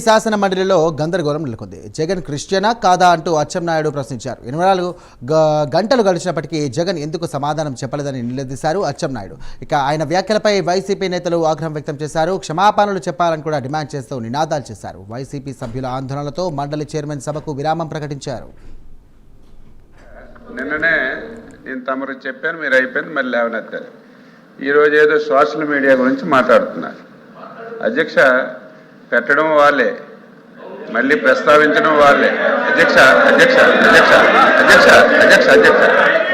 శాసన మండలిలో గందరగోళం నెలకొంది. జగన్ క్రిస్టియనా కాదా అంటూ అచ్చెన్నాయుడు ప్రశ్నించారు. 24 గంటలు గడిచినప్పటికీ జగన్ ఎందుకు సమాధానం చెప్పలేదని నిలదీశారు అచ్చెన్నాయుడు. ఇక ఆయన వ్యాఖ్యలపై వైసీపీ నేతలు ఆగ్రహం వ్యక్తం చేశారు. క్షమాపణలు చెప్పాలని కూడా డిమాండ్ చేస్తూ నినాదాలు చేశారు. వైసీపీ సభ్యుల ఆందోళనలతో మండలి చైర్మన్ సభకు విరామం ప్రకటించారు. నిన్ననే నేను తమరు చెప్పాను, మీరు అయిపోయింది, మళ్ళీ లేవనెత్తారు. ఈరోజు ఏదో సోషల్ మీడియా గురించి మాట్లాడుతున్నారు. అధ్యక్ష, పెట్టడం వాళ్ళే, మళ్ళీ ప్రస్తావించడం వాళ్ళే. అధ్యక్ష అధ్యక్ష అధ్యక్ష అధ్యక్ష అధ్యక్ష అధ్యక్ష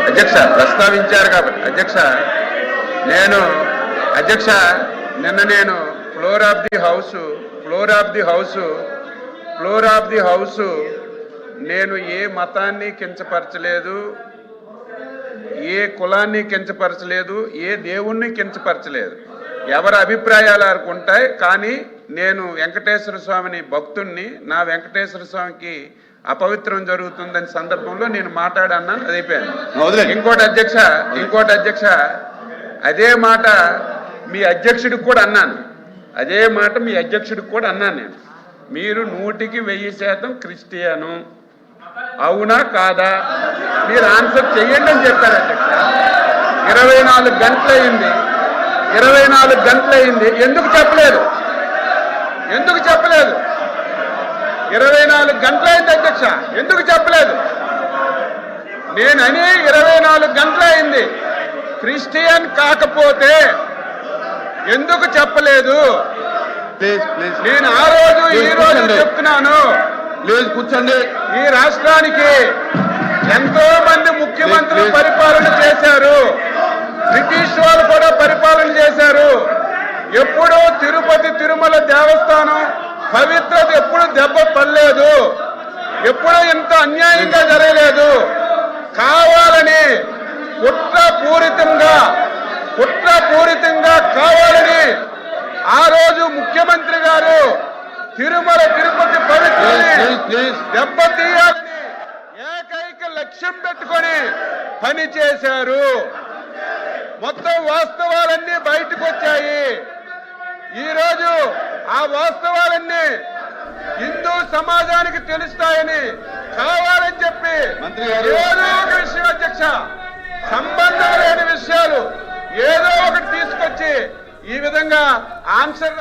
అధ్యక్ష ప్రస్తావించారు కాబట్టి అధ్యక్ష నిన్న ఫ్లోర్ ఆఫ్ ది హౌస్ నేను ఏ మతాన్ని కించపరచలేదు, ఏ కులాన్ని కించపరచలేదు, ఏ దేవుణ్ణి కించపరచలేదు. ఎవరి అభిప్రాయాలు ఉంటాయి. కానీ నేను వెంకటేశ్వర స్వామిని భక్తుణ్ణి, నా వెంకటేశ్వర స్వామికి అపవిత్రం జరుగుతుందని సందర్భంలో నేను మాట్లాడన్నాను. అది అయిపోయాను. ఇంకోటి అధ్యక్ష అదే మాట మీ అధ్యక్షుడికి కూడా అన్నాను. నేను మీరు 100% క్రిస్టియను, అవునా కాదా మీరు ఆన్సర్ చెయ్యండి అని చెప్పారు అధ్యక్ష. 24 గంటలైంది. ఎందుకు చెప్పలేదు? 24 గంటలైంది అధ్యక్ష, ఎందుకు చెప్పలేదు? నేనని 24 గంటలైంది. క్రిస్టియన్ కాకపోతే ఎందుకు చెప్పలేదు? నేను ఆ రోజు ఈ రోజు చెప్తున్నాను. కూర్చోండి. ఈ రాష్ట్రానికి ఎంతో మంది ముఖ్యమంత్రులు పరిపాలన చేశారు. బ్రిటిష్ వాళ్ళు కూడా పరిపాలన చేశారు. ఎప్పుడూ తిరుపతి తిరుమల దేవస్థానం పవిత్రత ఎప్పుడు దెబ్బ పడలేదు. ఎప్పుడూ ఇంత అన్యాయంగా జరగలేదు. కావాలని కుట్రపూరితంగా కావాలని ఆ రోజు ముఖ్యమంత్రి గారు తిరుమల తిరుపతి పవిత్రని దెబ్బతీయాలని ఏకైక లక్ష్యం పెట్టుకొని పని చేశారు. మొత్తం వాస్తవాలన్నీ బయటకు వచ్చాయి. ఈరోజు ఆ వాస్తవాలన్నీ హిందూ సమాజానికి తెలుస్తాయని కావాలని చెప్పి ఏదో ఒక విషయం అధ్యక్ష, సంబంధం లేని విషయాలు ఏదో ఒకటి తీసుకొచ్చి ఈ విధంగా ఆన్సర్